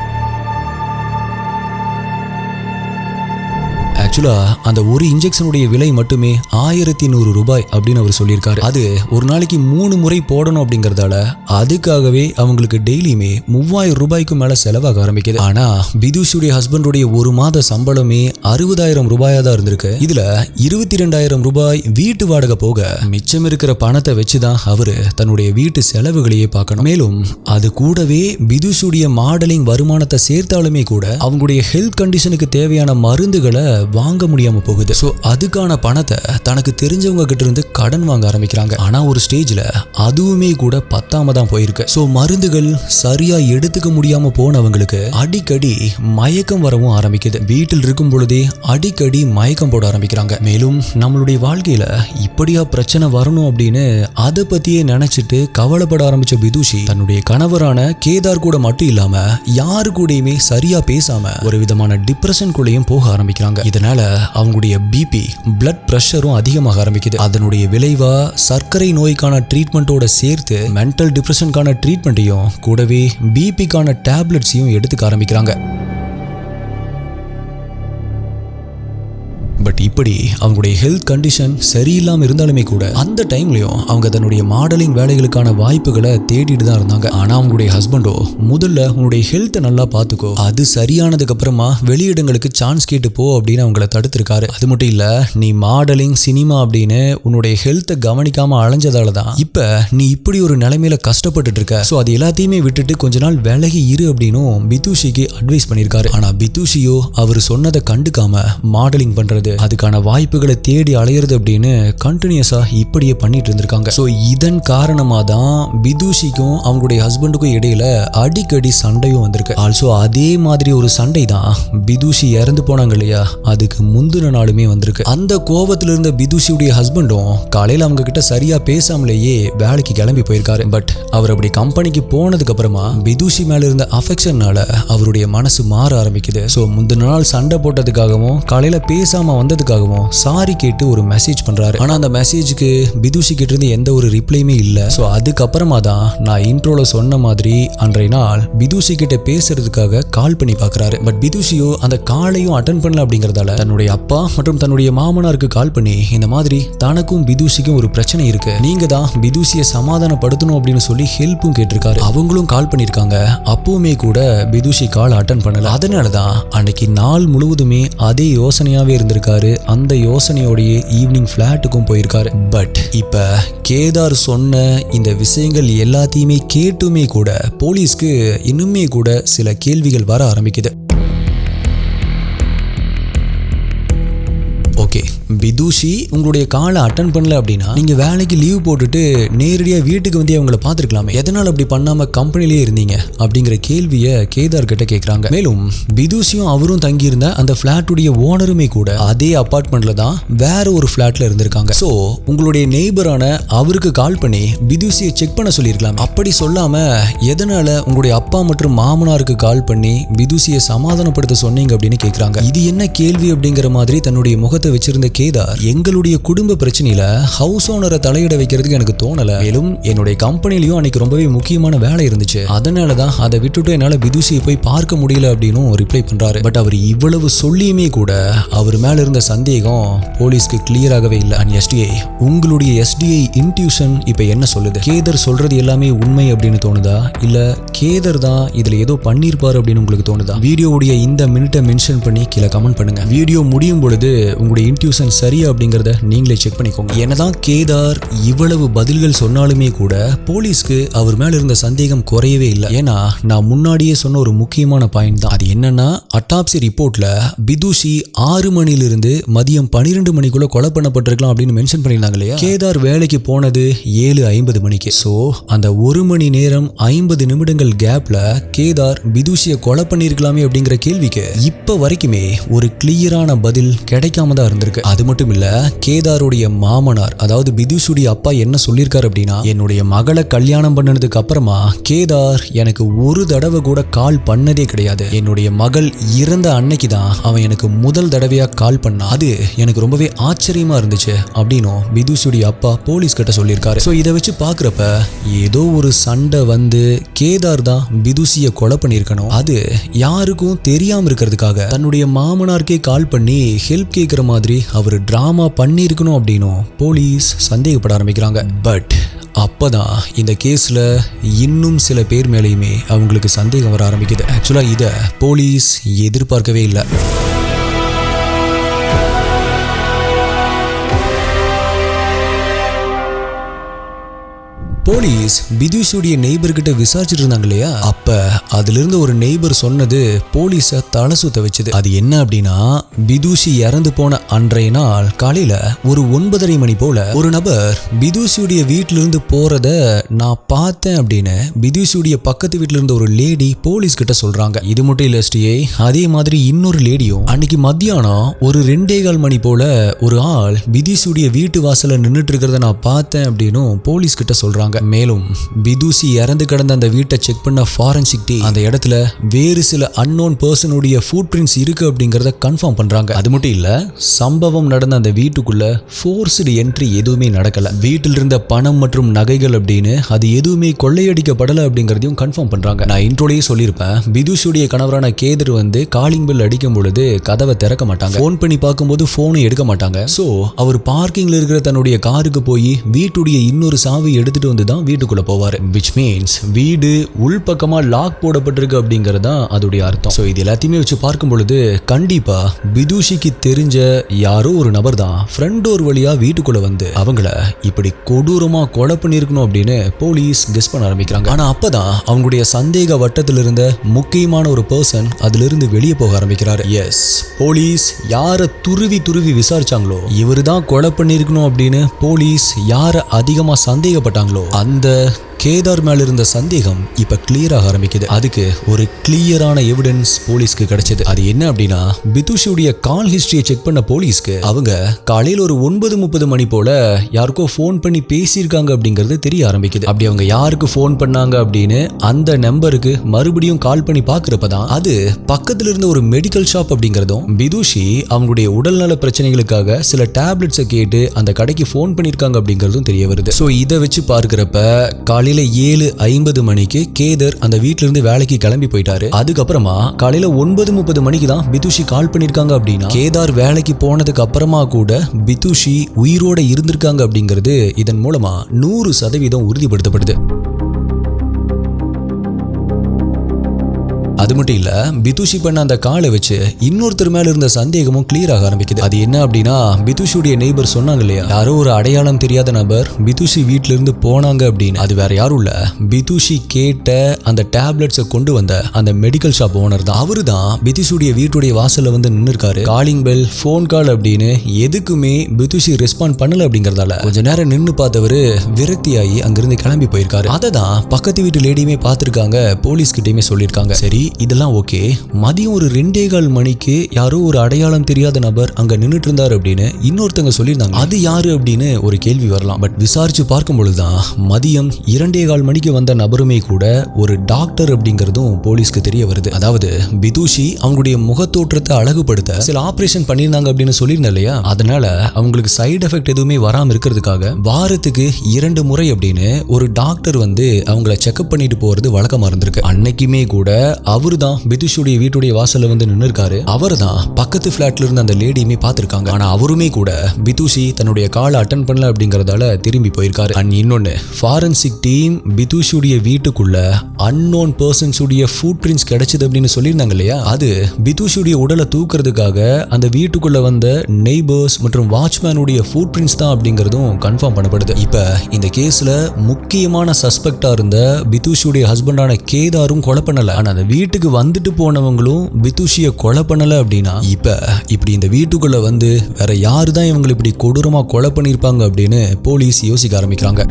ஆக்சுவலா அந்த ஒரு இன்ஜெக்ஷனுடைய விலை மட்டுமே 1100 ரூபாய் அப்படின்னு அவர் சொல்லியிருக்காரு. அது ஒரு நாளைக்கு 3 முறை போடணும் அப்படிங்கறதால அதுக்காகவே அவங்களுக்கு டெய்லியுமே 3000 ரூபாய்க்கு மேல செலவாக ஆரம்பிக்குது. ஆனா பிதுஷியுடைய ஹஸ்பண்டுடைய ஒரு மாத சம்பளமே 60,000 ரூபாயா தான் இருந்திருக்கு. இதுல 22,000 ரூபாய் வீட்டு வாடகை போக மிச்சம் இருக்கிற பணத்தை வச்சுதான் அவரு தன்னுடைய வீட்டு செலவுகளையே பார்க்கணும். மேலும் அது கூடவே பிதுஷியுடைய மாடலிங் வருமானத்தை சேர்த்தாலுமே கூட அவங்களுடைய ஹெல்த் கண்டிஷனுக்கு தேவையான மருந்துகளை வாங்க முடியாம போகுது. சோ அதுக்கான பணத்தை தனக்கு தெரிஞ்சவங்க கிட்ட இருந்து கடன் வாங்க ஆரம்பிக்கிறாங்க. ஆனா ஒரு ஸ்டேஜ்ல அதுவுமே கூட பத்தாம தான் போயிருக்கு. சோ மருந்துகள் சரியா எடுத்துக்க முடியாம போனவங்களுக்கு அடிக்கடி மயக்கம் வரவும் ஆரம்பிக்குது. வீட்டில் இருக்கும் பொழுதே அடிக்கடி மயக்கம் போட ஆரம்பிக்கிறாங்க. மேலும் நம்மளுடைய வாழ்க்கையில இப்படியா பிரச்சனை வரணும் அப்படின்னு அதை பத்தியே நினைச்சிட்டு கவலைப்பட ஆரம்பிச்ச பிதுஷி தன்னுடைய கணவரான கேதார் கூட மட்டும் இல்லாம யாரு கூடயுமே சரியா பேசாம ஒரு விதமான டிப்ரெஷன் குள்ளேயும் போக ஆரம்பிக்கிறாங்க. இதனால அவங்களுடைய பிபி, பிளட் பிரஷரும் அதிகமாக ஆரம்பிக்குது. அதனுடைய விளைவா சர்க்கரை நோய்க்கான ட்ரீட்மெண்ட்டோட சேர்த்து மென்டல் டிப்ரெஷனுக்கான ட்ரீட்மெண்ட்டையும் கூடவே பிபிக்கான டேப்லெட்ஸையும் எடுத்துக்க ஆரம்பிக்கிறாங்க. பட் இப்படி அவங்களுடைய ஹெல்த் கண்டிஷன் சரியில்லாமல் இருந்தாலுமே கூட அந்த டைம்லயும் அவங்க தன்னுடைய மாடலிங் வேலைகளுக்கான வாய்ப்புகளை தேடிட்டு தான் இருந்தாங்க. ஆனா அவங்களுடைய ஹஸ்பண்டோ முதல்ல உன்னுடைய ஹெல்த்தை நல்லா பார்த்துக்கோ, அது சரியானதுக்கு அப்புறமா வெளியிடங்களுக்கு சான்ஸ் கேட்டு போ அப்படின்னு அவங்கள தடுத்திருக்காரு. அது மட்டும் இல்ல, நீ மாடலிங் சினிமா அப்படின்னு உன்னுடைய ஹெல்த்தை கவனிக்காம அலைஞ்சதால தான் இப்ப நீ இப்படி ஒரு நிலைமையில கஷ்டப்பட்டுட்டு இருக்க. ஸோ அது எல்லாத்தையுமே விட்டுட்டு கொஞ்ச நாள் விலகி இரு அப்படின்னும் பிதுஷிக்கு அட்வைஸ் பண்ணியிருக்காரு. ஆனா பிதுஷியோ அவர் சொன்னதை கண்டுக்காம மாடலிங் பண்றது, அதுக்கான வாய்ப்புகளை தேடி அலையிறது அப்படின்னு கண்டினியூஸா இப்படியே பண்ணிட்டு இருந்திருக்காங்க. ஸோ இதன் காரணமாக தான் பிதுஷிக்கும் அவங்களுடைய ஹஸ்பண்டுக்கும் இடையில அடிக்கடி சண்டையும் வந்திருக்கு. ஆல்சோ அதே மாதிரி ஒரு சண்டை தான் பிதுஷி இறந்து போனாங்க இல்லையா, அதுக்கு முந்தின நாளுமே வந்திருக்கு. அந்த கோபத்துல இருந்த பிதுஷியுடைய ஹஸ்பண்டும் காலையில அவங்க கிட்ட சரியா பேசாமலேயே வேலைக்கு கிளம்பி போயிருக்காரு. பட் அவர் அப்படி கம்பெனிக்கு போனதுக்கு அப்புறமா பிதுஷி மேல இருந்த அஃபெக்ஷன்னால அவருடைய மனசு மாற ஆரம்பிக்குது. ஸோ முந்தின நாள் சண்டை போட்டதுக்காகவும் காலையில பேசாம வந்ததுக்காகவும் சாரி கேட்டு ஒரு மெசேஜ் பண்றாரு. ஆனா அந்த மெசேஜுக்கு பிதுஷி கிட்ட இருந்து எந்த ஒரு ரிப்ளையுமே இல்ல. சோ அதுக்கப்புறமா தான் நான் இன்ட்ரோல சொன்ன மாதிரி அன்றைய நாள் பிதுஷி கிட்ட பேசுறதுக்காக கால் பண்ணி பாக்குறாரு. பட் பிதுஷியோ அந்த காலையும் அட்டன் பண்ணல அப்படிங்கறதால தன்னுடைய அப்பா மற்றும் தன்னுடைய மாமனாருக்கு கால் பண்ணி இந்த மாதிரி தனக்கும் பிதுஷிக்கும் ஒரு பிரச்சனை இருக்கு, நீங்க தான் பிதுஷியை சமாதானப்படுத்தணும் அப்படின்னு சொல்லி ஹெல்ப்பும் கேட்டிருக்காரு. அவங்களும் கால் பண்ணிருக்காங்க. அப்பவுமே கூட பிதுஷி கால் அட்டன் பண்ணல. அதனாலதான் அன்னைக்கு நாள் முழுவதுமே அதே யோசனையாவே இருந்திருக்காரு. அந்த யோசனையோடைய ஈவினிங் ஃபிளாட்டுக்கும் போயிருக்காரு. பட் இப்ப கேதார் சொன்ன இந்த விஷயங்கள் எல்லாத்தையுமே கேட்டுமே கூட போலீஸ்க்கு இன்னுமே கூட சில கேள்விகள் வர ஆரம்பிக்குது. ஓகே, பிதுஷி உங்களுடைய காலை அட்டன் பண்ணல அப்படின்னா நீங்க வேலைக்கு லீவ் போட்டுட்டு நேரடியா வீட்டுக்கு வந்து அவங்கள பார்த்துருக்கலாமே, எதனால அப்படி பண்ணாம கம்பெனிலேயே இருந்தீங்க அப்படிங்கிற கேள்வியை கேதார் கிட்ட கேட்கறாங்க. மேலும் பிதுஷியும் அவரும் தங்கியிருந்த அந்த பிளாட்டுடைய ஓனருமே கூட அதே அபார்ட்மெண்ட்ல தான் வேற ஒரு பிளாட்ல இருந்திருக்காங்க. சோ உங்களுடைய நெய்பரான அவருக்கு கால் பண்ணி பிதுஷியை செக் பண்ண சொல்லியிருக்கலாம். அப்படி சொல்லாம எதனால உங்களுடைய அப்பா மற்றும் மாமனாருக்கு கால் பண்ணி பிதுஷியை சமாதானப்படுத்த சொன்னீங்க அப்படின்னு கேட்கறாங்க. இது என்ன கேள்வி அப்படிங்கிற மாதிரி தன்னுடைய முகத்தை வச்சிருந்த கேதார், எங்களுடைய குடும்ப பிரச்சனையில ஹவுஸ் ஓனரை தலையிட வைக்கிறதுக்கு எனக்கு தோணல. மேலும் என்னுடைய கம்பெனிலயும் அன்னைக்கு ரொம்பவே முக்கியமான வேலை இருந்துச்சு. அதனாலதான் அதை விட்டுட்டு என்னால விதுஷியை போய் பார்க்க முடியல அப்படின்னு ரிப்ளை பண்றாரு. பட் அவர் இவ்வளவு சொல்லியுமே கூட அவர் மேல இருந்த சந்தேகம் போலீஸ்க்கு கிளியர் ஆகவே இல்லை. அண்ட் எஸ்டிஐ, உங்களுடைய எஸ்டிஐ இன்ட்யூஷன் இப்ப என்ன சொல்லுது? கேதர் சொல்றது எல்லாமே உண்மை அப்படின்னு தோணுதா, இல்ல கேதர் தான் இதுல ஏதோ பண்ணிருப்பாரு அப்படின்னு உங்களுக்கு தோணுதா? வீடியோவுடைய இந்த மினிட்டை மென்ஷன் பண்ணி கீழே கமெண்ட் பண்ணுங்க. வீடியோ முடியும் பொழுது உங்களுடைய இன்ட்யூஷன் சரியா அப்படிங்கறத நீங்களே செக் பண்ணிக்கோங்க. என்னதான் கேதார் இவ்வளவு பதில்கள் சொன்னாலுமே கூட போலீஸ்க்கு அவர் மேல இருந்த சந்தேகம் குறையவே இல்லை. ஏன்னா நான் முன்னாடியே சொன்ன ஒரு முக்கியமான பாயிண்ட் தான். அது என்னன்னா, அட்டாப்சி ரிப்போர்ட்ல விதுஷி 6 மணிலிருந்து மதியம் 12 மணிக்குள்ள கொலை பண்ணப்பட்டிருக்கலாம் அப்படின்னு மென்ஷன் பண்ணியிருந்தாங்க இல்லையா? கேதார் வேலைக்கு போனது 7:50 மணிக்கு. சோ அந்த 1 மணி நேரம் 50 நிமிடங்கள் கேப்ல கேதார் விதுஷியை கொலை பண்ணிருக்கலாமே அப்படிங்கிற கேள்விக்கு இப்ப வரைக்குமே ஒரு கிளியரான பதில் கிடைக்காம தான் இருந்திருக்கு. அது மட்டும் இல்ல, கேதாருடைய மாமனார் அதாவது விதுஷுடைய அப்பா என்ன சொல்லியிருக்காரு அப்படின்னா, என்னுடைய மகளை கல்யாணம் பண்ணதுக்கு அப்புறமா கேதார் எனக்கு ஒரு தடவை கூட கால் பண்ணதே கிடையாது. என்னுடைய மகள் இறந்த அன்னைக்கு தான் அவன் எனக்கு முதல் தடவையா கால் பண்ணா. அது எனக்கு ரொம்பவே ஆச்சரியமா இருந்துச்சு அப்படின்னு விதுஷுடைய அப்பா போலீஸ் கிட்ட சொல்லியிருக்காரு. சோ இதை வச்சு பாக்குறப்ப ஏதோ ஒரு சண்டை வந்து கேதார் தான் விதுஷியை கொலை பண்ணியிருக்கணும். அது யாருக்கும் தெரியாம இருக்கிறதுக்காக தன்னுடைய மாமனாருக்கே கால் பண்ணி ஹெல்ப் கேட்கிற மாதிரி அவர் டிராமா பண்ணியிருக்கணும் அப்படின்னு போலீஸ் சந்தேகப்பட ஆரம்பிக்கிறாங்க. பட் அப்பதான் இந்த கேஸ்ல இன்னும் சில பேர் மேலேயுமே அவங்களுக்கு சந்தேகம் வர ஆரம்பிக்குது. ஆக்சுவலா இதை போலீஸ் எதிர்பார்க்கவே இல்லை. போலீஸ் விதுஷுடைய நெய்பர் கிட்ட விசாரிச்சுட்டு இருந்தாங்க இல்லையா? அப்ப அதுல இருந்து ஒரு நெய்பர் சொன்னது போலீஸ தலை சுத்த வச்சது. அது என்ன அப்படின்னா, விதுஷி இறந்து போன அன்றைய நாள் காலையில ஒரு 9:30 மணி போல ஒரு நபர் விதுஷுடைய வீட்டுல இருந்து போறத நான் பார்த்தேன் அப்படின்னு விதுஷுடைய பக்கத்து வீட்டுல இருந்த ஒரு லேடி போலீஸ் கிட்ட சொல்றாங்க. இது மட்டும் இல்ல எஸ்டிஐ, அதே மாதிரி இன்னொரு லேடியும் அன்னைக்கு மத்தியானம் ஒரு 2:15 மணி போல ஒரு ஆள் விதுஷுடைய வீட்டு வாசல்ல நின்றுட்டு இருக்கிறத நான் பார்த்தேன் அப்படின்னு போலீஸ் கிட்ட சொல்றாங்க. மேலும் விதுஷி இறந்து கிடந்த அந்த வீட்டை செக் பண்ண ஃபாரன்சிக் டீம் அந்த இடத்துல வேறு சில அன்னோன் பர்சனுடைய ஃபுட் பிரிண்ட்ஸ் இருக்கு அப்படிங்கறத கன்ஃபார்ம் பண்றாங்க. அது மட்டும் இல்ல, சம்பவம் நடந்த அந்த வீட்டுக்குள்ள ஃபோர்ஸ்டு என்ட்ரி எதுவுமே நடக்கல. வீட்டில் இருந்த பணம் மற்றும் நகைகள் அப்படின்னு அது எதுவுமே கொள்ளையடிக்கப்படல அப்படிங்கறதையும் கன்ஃபார்ம் பண்றாங்க. நான் இன்ட்ரோலயே சொல்லியிருப்பேன், விதுஷுடைய கணவரான கேதர் வந்து காலிங் பெல் அடிக்கும் பொழுது கதவை திறக்க மாட்டாங்க. போன் பண்ணி பார்க்கும்போது போனை எடுக்க மாட்டாங்க. சோ அவர் பார்க்கிங்ல இருக்கிற தன்னுடைய காருக்கு போய் வீட்டுடைய இன்னொரு சாவி எடுத்துட்டு வந்து தான் வீட்டுக்குள்ள போவாரு. which means வீடு உள்பக்கமா லாக் போடப்பட்டிருக்கு அப்படிங்கறது தான் அதோட அர்த்தம். சோ இது எல்லாத்தையுமே வச்சு பார்க்கும் பொழுது கண்டிப்பா விதுஷிக்கு தெரிஞ்ச யாரோ ஒரு நபர் தான் ஃப்ரண்ட் டோர் வழியா வீட்டுக்குள்ள வந்து அவங்கள இப்படி கொடூரமா கொலை பண்ணிருக்கணும் அப்படின்னு போலீஸ் கெஸ் பண்ண ஆரம்பிக்கிறாங்க. ஆனா அப்பதான் அவங்களுடைய சந்தேக வட்டத்தில் இருந்த முக்கியமான ஒரு பர்சன் அதுல இருந்து வெளியே போக ஆரம்பிக்கிறாரு. எஸ், போலீஸ் யார துருவி விசாரிச்சாங்களோ இவரு தான் கொலை பண்ணிருக்கணும் அப்படின்னு போலீஸ் யார அதிகமா சந்தேகப்பட்டாங்களோ அந்த கேதார் மேல இருந்த சந்தேகம் இப்ப கிளியர் ஆக ஆரம்பிக்குது. அதுக்கு ஒரு கிளியரான எவிடன்ஸ் போலீஸ்க்கு கிடைச்சது. அது என்ன அப்படின்னா, விதுஷுடைய கால் ஹிஸ்டரியை செக் பண்ண போலீஸ்க்கு அவங்க காலையில் ஒரு 9:30 மணி போல யாருக்கோ ஃபோன் பண்ணி பேசியிருக்காங்க அப்படிங்கிறது தெரிய ஆரம்பிக்குது. அப்படி அவங்க யாருக்கு ஃபோன் பண்ணாங்க அப்படின்னு அந்த நம்பருக்கு மறுபடியும் கால் பண்ணி பாக்குறப்பதான் அது பக்கத்துல இருந்த ஒரு மெடிக்கல் ஷாப் அப்படிங்கறதும் விதுஷி அவங்களுடைய உடல்நல பிரச்சனைகளுக்காக சில டேப்லெட்ஸை கேட்டு அந்த கடைக்கு ஃபோன் பண்ணிருக்காங்க அப்படிங்கறதும் தெரிய வருது. சோ இதை வச்சு பார்க்கிறப்ப காலையில 7:50 மணிக்கு கேதர் அந்த வீட்டுல இருந்து வேலைக்கு கிளம்பி போயிட்டாரு. அதுக்கப்புறமா காலையில 9:30 மணிக்கு தான் விதுஷி கால் பண்ணிருக்காங்க அப்படின்னா கேதார் வேலைக்கு போனதுக்கு அப்புறமா கூட விதுஷி உயிரோட இருந்திருக்காங்க அப்படிங்கிறது இதன் மூலமா 100% உறுதிப்படுத்தப்படுது. அது மட்டும் இல்ல, விதுஷி பண்ண அந்த காலை வச்சு இன்னொருத்தர் மேல இருந்த சந்தேகமும் கிளியர் ஆக ஆரம்பிக்குது. அது என்ன அப்படின்னா, விதுஷுடைய நெய்பர் சொன்னாங்க இல்லையா, யாரோ ஒரு அடையாளம் தெரியாத நபர் விதுஷி வீட்டுல இருந்து போனாங்க அப்படின்னு. அது வேற யாரும் இல்ல, விதுஷி கேட்ட அந்த டேப்லெட்ஸை கொண்டு வந்த அந்த மெடிக்கல் ஷாப் ஓனர் தான். அவரு தான் விதுஷுடைய வீட்டுடைய வாசல்ல வந்து நின்று இருக்காரு. காலிங் பெல், போன் கால் அப்படின்னு எதுக்குமே விதுஷி ரெஸ்பாண்ட் பண்ணல அப்படிங்கறதால கொஞ்ச நேரம் நின்று பார்த்தவரு விரக்தியாகி அங்கிருந்து கிளம்பி போயிருக்காரு. அதை தான் பக்கத்து வீட்டு லேடியுமே பார்த்திருக்காங்க, போலீஸ் கிட்டயுமே சொல்லியிருக்காங்க. சரி, இதெல்லாம் ஓகே. மதியம் ஒரு 2:15 மணிக்கு யாரோ ஒரு அடையாளம் தெரியாத நபர் அங்க நின்னுட்டு இருந்தாரு அப்படின்னு இன்னொருத்தங்க சொல்லியிருந்தாங்க. அது யாரு அப்படின்னு ஒரு கேள்வி வரலாம். பட் விசாரிச்சு பார்க்கும் பொழுதுதான் மதியம் 2:15 மணிக்கு வந்த நபருமே கூட ஒரு டாக்டர் அப்படிங்கறதும் போலீஸ்க்கு தெரிய வருது. அதாவது பிதுஷி அவங்களுடைய முகத்தோற்றத்தை அழகுபடுத்த சில ஆபரேஷன் பண்ணியிருந்தாங்க அப்படின்னு சொல்லியிருந்தேன் இல்லையா, அதனால அவங்களுக்கு சைடு எஃபெக்ட் எதுவுமே வராம இருக்கிறதுக்காக வாரத்துக்கு 2 முறை அப்படின்னு ஒரு டாக்டர் வந்து அவங்கள செக்அப் பண்ணிட்டு போறது வழக்கமா இருந்திருக்கு. அன்னைக்குமே கூட அவரு தான் பிதுஷுடைய வீட்டுடைய வாசல்ல வந்து நின்று இருக்காரு. அவர் தான் பக்கத்து பிளாட்ல இருந்து அந்த லேடியுமே பார்த்திருக்காங்க. ஆனா அவருமே கூட பிதுஷி தன்னுடைய காலை அட்டன் பண்ணல அப்படிங்கறதால திரும்பி போயிருக்காரு. அண்ட் இன்னொன்னு, ஃபாரன்சிக் டீம் பிதுஷுடைய வீட்டுக்குள்ள அன்னோன் பர்சன்ஸ் உடைய ஃபுட் பிரிண்ட்ஸ் கிடைச்சது அப்படின்னு சொல்லியிருந்தாங்க இல்லையா, அது பிதுஷுடைய உடலை தூக்குறதுக்காக அந்த வீட்டுக்குள்ள வந்த நெய்பர்ஸ் மற்றும் வாட்ச்மேனுடைய ஃபுட் பிரிண்ட்ஸ் தான் அப்படிங்கறதும் கன்ஃபார்ம் பண்ணப்படுது. இப்ப இந்த கேஸ்ல முக்கியமான சஸ்பெக்டா இருந்த பிதுஷுடைய ஹஸ்பண்டான கேதாரும் கொலை பண்ணல. ஆனா அந்த வீட்டுக்கு வந்துட்டு போனவங்களும் பிதுஷிய கொலை பண்ணல அப்படின்னா இப்ப இப்படி இந்த வீட்டுக்குள்ள வந்து வேற யாரு தான் இவங்களை இப்படி கொடூரமா கொலை பண்ணிருப்பாங்க அப்படின்னு போலீஸ் யோசிக்க ஆரம்பிக்கிறாங்க.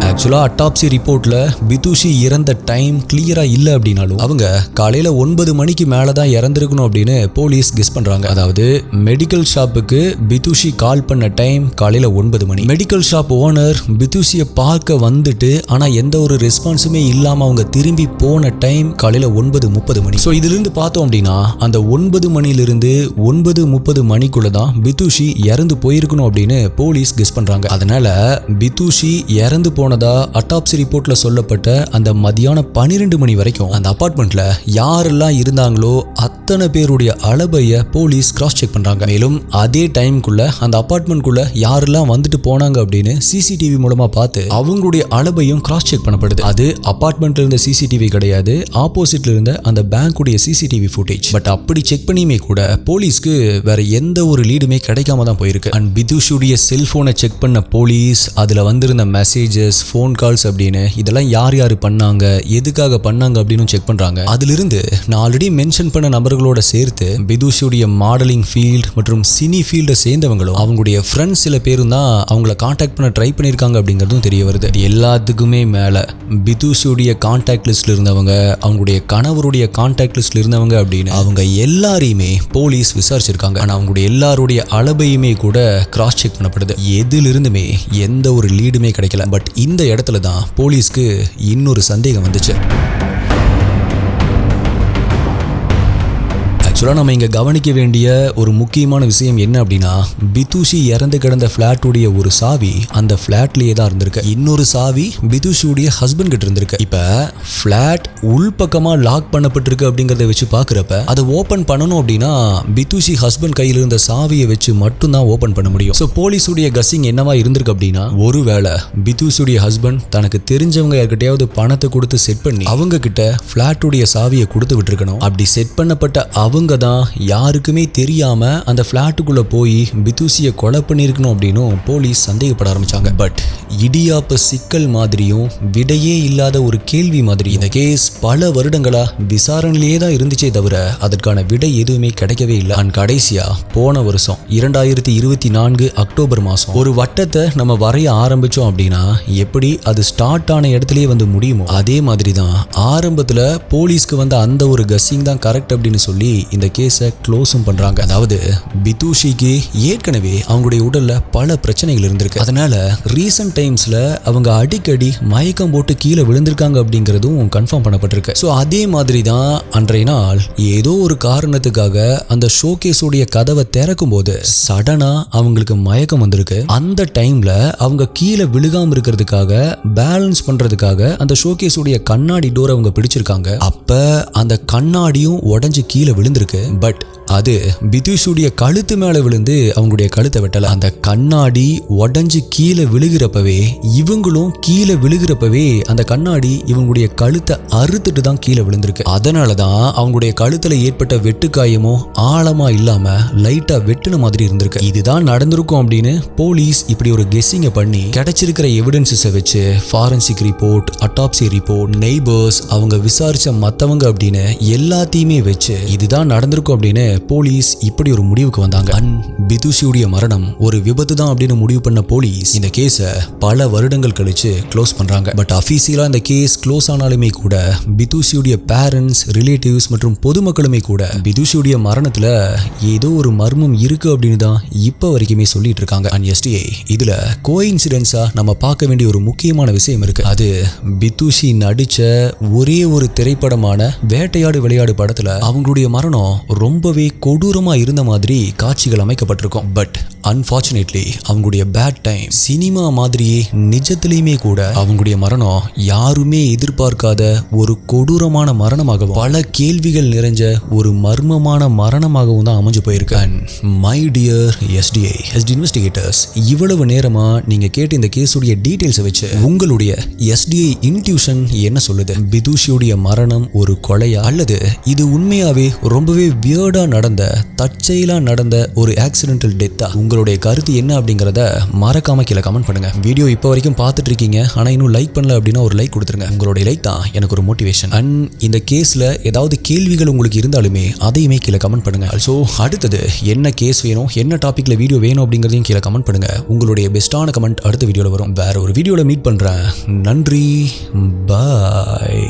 ஆக்சுவலா அட்டாப்சி ரிப்போர்ட்ல பிதுஷி இறந்த டைம் கிளியரா இல்ல அப்படின்னாலும் அவங்க காலையில 9 மணிக்கு மேலதான் இறந்திருக்கணும் அப்படின்னு போலீஸ் கெஸ் பண்றாங்க. அதாவது மெடிக்கல் ஷாப்புக்கு பிதுஷி கால் பண்ண டைம் காலையில 9 மணி. மெடிக்கல் ஷாப் ஓனர் பிதுஷியை பார்க்க வந்துட்டு ஆனா எந்த ஒரு ரெஸ்பான்ஸுமே இல்லாம அவங்க திரும்பி போன டைம் காலையில 9:30 மணி. ஸோ இதுல இருந்து பார்த்தோம் அப்படின்னா அந்த 9 மணிலிருந்து 9:30 மணிக்குள்ளதான் பிதுஷி இறந்து போயிருக்கணும் அப்படின்னு போலீஸ் கெஸ் பண்றாங்க. அதனால பிதுஷி இறந்து போனதா அட்டாப்சி ரிப்போர்ட்ல சொல்லப்பட்ட அந்த மதியானம் 12 மணி வரைக்கும் அந்த அபார்ட்மெண்ட்ல யாரெல்லாம் இருந்தாங்களோ அத்தனை பேருடைய அளபைய போலீஸ் கிராஸ் செக் பண்றாங்க. மேலும் அதே டைம்குள்ள அந்த அபார்ட்மெண்ட்குள்ள யாரெல்லாம் வந்துட்டு போனாங்க அப்படின்னு சிசிடிவி மூலமா பார்த்து அவங்களுடைய அளபையும் கிராஸ் செக் பண்ணப்படுது. அது அபார்ட்மெண்ட்ல இருந்த சிசிடிவி கிடையாது, ஆப்போசிட்ல இருந்த அந்த பேங்குடைய சிசிடிவி ஃபுட்டேஜ். பட் அப்படி செக் பண்ணியுமே கூட போலீஸ்க்கு வேற எந்த ஒரு லீடுமே கிடைக்காம தான் போயிருக்கு. அண்ட் பிதுஷுடைய செல்போனை செக் பண்ண போலீஸ் அதுல வந்திருந்த மெசேஜஸ், ஃபோன் கால்ஸ் அப்படின்னு இதெல்லாம் யார் யார் பண்ணாங்க, எதுக்காக பண்ணாங்க அப்படின்னு செக் பண்றாங்க. அதிலிருந்து நான் ஆல்ரெடி மென்ஷன் பண்ண நபர்களோட சேர்த்து பிதுஷுடைய மாடலிங் ஃபீல்ட் மற்றும் சினி ஃபீல்டை சேர்ந்தவங்களும் அவங்களுடைய ஃப்ரெண்ட்ஸ் சில பேரும் தான் அவங்கள கான்டாக்ட் பண்ண ட்ரை பண்ணியிருக்காங்க அப்படிங்கிறதும் தெரிய வருது. எல்லாத்துக்குமே மேல பிதுஷுடைய கான்டாக்ட் லிஸ்ட்ல இருந்தவங்க, அவங்களுடைய கணவருடைய கான்டாக்ட் லிஸ்ட்ல இருந்தவங்க அப்படின்னு அவங்க எல்லாரையுமே போலீஸ் விசாரிச்சிருக்காங்க. ஆனா அவங்களுடைய எல்லாருடைய அளவையுமே கூட கிராஸ் செக் பண்ணப்படுது. எதிலிருந்துமே எந்த ஒரு லீடுமே கிடைக்கல. பட் இந்த இடத்துல தான் போலீஸ்க்கு இன்னொரு சந்தேகம் வந்துச்சு. ஆக்சுவலாக நம்ம இங்கே கவனிக்க வேண்டிய ஒரு முக்கியமான விஷயம் என்ன அப்படின்னா, பிதுஷி இறந்து கிடந்த ஃப்ளாட்டுடைய ஒரு சாவி அந்த ஃப்ளாட்லேயே தான் இருந்திருக்கு. இன்னொரு சாவி பிதுஷியுடைய ஹஸ்பண்ட் கிட்ட இருந்திருக்கு. இப்போ ஃப்ளாட் உள்பக்கமாக லாக் பண்ணப்பட்டிருக்கு அப்படிங்கிறத வச்சு பார்க்குறப்ப அதை ஓப்பன் பண்ணணும் அப்படின்னா பிதுஷி ஹஸ்பண்ட் கையில் இருந்த சாவியை வச்சு மட்டும்தான் ஓப்பன் பண்ண முடியும். ஸோ போலீஸுடைய கஸ்ஸிங் என்னவா இருந்திருக்கு அப்படின்னா, ஒருவேளை பிதுஷியுடைய ஹஸ்பண்ட் தனக்கு தெரிஞ்சவங்க யார்கிட்டயாவது பணத்தை கொடுத்து செட் பண்ணி அவங்க கிட்ட ஃப்ளாட்டுடைய சாவியை கொடுத்து விட்டுருக்கணும். அப்படி செட் பண்ணப்பட்ட அவங்க தான் யாருக்குமே தெரியாம அந்த பிளாட்டுக்குள்ள போய் பிதுஷியை கொலை பண்ணிருக்கணும் அப்படின்னு போலீஸ் சந்தேகப்பட ஆரம்பிச்சாங்க. பட் இடியாப்ப சிக்கல் மாதிரியும் விடையே இல்லாத ஒரு கேள்வி மாதிரி இந்த கேஸ் பல வருடங்களா விசாரணையிலே தான் இருந்துச்சே தவிர அதற்கான விடை எதுவுமே கிடைக்கவே இல்லை. அண்ட் கடைசியா போன வருஷம் 2024 அக்டோபர் மாசம் ஒரு வட்டத்தை நம்ம வரைய ஆரம்பிச்சோம் அப்படின்னா எப்படி அது ஸ்டார்ட் ஆன இடத்துலயே வந்து முடியுமோ அதே மாதிரி தான் ஆரம்பத்துல போலீஸ்க்கு வந்த அந்த ஒரு கஸ்ஸிங் தான் கரெக்ட் அப்படின்னு சொல்லி இந்த கேஸை க்ளோஸும் பண்றாங்க. அதாவது பிதுஷிக்கு ஏற்கனவே அவங்களுடைய உடல்ல பல பிரச்சனைகள் இருந்திருக்கு. அதனால ரீசன்ட் டைம்ஸ்ல அவங்க அடிக்கடி மயக்கம் போட்டு கீழே விழுந்திருக்காங்க அப்படிங்கிறதும் கன்ஃபார்ம் பண்ணப்பட்டிருக்கு. ஸோ அதே மாதிரி தான் அன்றைய நாள் ஏதோ ஒரு காரணத்துக்காக அந்த ஷோகேஸோடைய கதவை திறக்கும் போது சடனா அவங்களுக்கு மயக்கம் வந்திருக்கு. அந்த டைம்ல அவங்க கீழே விழுகாம இருக்கிறதுக்காக பேலன்ஸ் பண்றதுக்காக அந்த ஷோகேஸோடைய கண்ணாடி டோர் அவங்க பிடிச்சிருக்காங்க. அப்ப அந்த கண்ணாடியும் உடைஞ்சு கீழே விழுந்திருக்கு. பட் அது பிதுஷுடைய கழுத்து மேல விழுந்து அவங்களுடைய கழுத்தை வெட்டல. அந்த கண்ணாடி உடைஞ்சு கீழே விழுகிறப்பவே இவங்களும் கீழே விழுகிறப்பவே அந்த கண்ணாடி இவங்களுடைய கழுத்தை அறுத்துட்டு தான் கீழே விழுந்திருக்கு. அதனாலதான் அவங்களுடைய கழுத்துல ஏற்பட்ட வெட்டுக்காயமும் ஆழமா இல்லாம லைட்டா வெட்டுன மாதிரி இருந்திருக்கு. இதுதான் நடந்திருக்கும் அப்படின்னு போலீஸ் இப்படி ஒரு கெஸ்ஸிங்க பண்ணி கிடைச்சிருக்கிற எவிடன்ஸை வச்சு forensic report, autopsy report, neighbours, அவங்க விசாரிச்ச மத்தவங்க அப்படின்னு எல்லாத்தையுமே வச்சு இதுதான் நடந்திருக்கும் அப்படின்னு போலீஸ் இப்படி ஒரு முடிவுக்கு வந்தாங்க. பிதுஷியுடைய மரணம் ஒரு விபத்து தான் அப்படின்னு முடிவு பண்ண போலீஸ் இந்த கேஸை பல வருடங்கள் கழிச்சு க்ளோஸ் பண்றாங்க. பட் அஃபீஷியலா இந்த கேஸ் க்ளோஸ் ஆனாலுமே கூட பிதுஷியுடைய பேரண்ட்ஸ், ரிலேட்டிவ்ஸ் மற்றும் பொதுமக்களுமே கூட பிதுஷியுடைய மரணத்துல ஏதோ ஒரு மர்மம் இருக்கு அப்படின்னு தான் இப்ப வரைக்குமே சொல்லிட்டு இருக்காங்க. அண்ட் எஸ்டிஐ இதுல கோஇன்சிடென்ஸா நம்ம பார்க்க வேண்டிய ஒரு முக்கியமான விஷயம் இருக்கு. அது பிதுஷி நடிச்ச ஒரே ஒரு திரைப்படமான வேட்டையாடு விளையாடு படத்துல அவங்களுடைய மரணம் ரொம்பவே கொடூரமா இருந்த மாதிரி காட்சிகள் அமைக்கப்பட்டிருக்கும். பட் அன்பார்ச்சுனேட்லி அவங்களுடைய பேட் டைம் சினிமா மாதிரியே நிஜத்திலையுமே கூட அவங்களுடைய மரணம் யாருமே எதிர்பார்க்காத ஒரு கொடூரமான மரணமாகவும் பல கேள்விகள் நிறைஞ்ச ஒரு மர்மமான மரணமாகவும் தான் அமைஞ்சு போயிருக்கு. And my dear STI investigators, இவ்வளவு நேரமா நீங்க கேட்ட இந்த கேஸுடைய டீடைல்ஸை வச்சு உங்களுடைய எஸ்டிஐ இன்ட்யூஷன் என்ன சொல்லுது? பிதுஷியுடைய மரணம் ஒரு கொலையா அல்லது இது உண்மையாவே ரொம்பவே வியர்டா நடந்த தற்செயலா நடந்த ஒரு ஆக்சிடென்டல் டெத்தா? உங்களுடைய கருத்து என்ன அப்படிங்கறத மறக்காம கீழே கமெண்ட் பண்ணுங்க. வீடியோ இப்போ வரைக்கும் பார்த்துட்டு இருக்கீங்க ஆனா இன்னும் லைக் பண்ணல அப்படின்னா ஒரு லைக் கொடுத்துருங்க. உங்களுடைய லைக் தான் எனக்கு ஒரு மோட்டிவேஷன். அண்ட் இந்த கேஸ்ல ஏதாவது கேள்விகள் உங்களுக்கு இருந்தாலுமே அதையுமே கீழே கமெண்ட் பண்ணுங்க. ஆல்சோ அடுத்தது என்ன கேஸ் வேணும், என்ன டாபிக்ல வீடியோ வேணும் அப்படிங்கறதையும் கீழே கமெண்ட் பண்ணுங்க. உங்களுடைய பெஸ்டான கமெண்ட் அடுத்த வீடியோல வரும். வேற ஒரு வீடியோல மீட் பண்றேன். நன்றி, பாய்.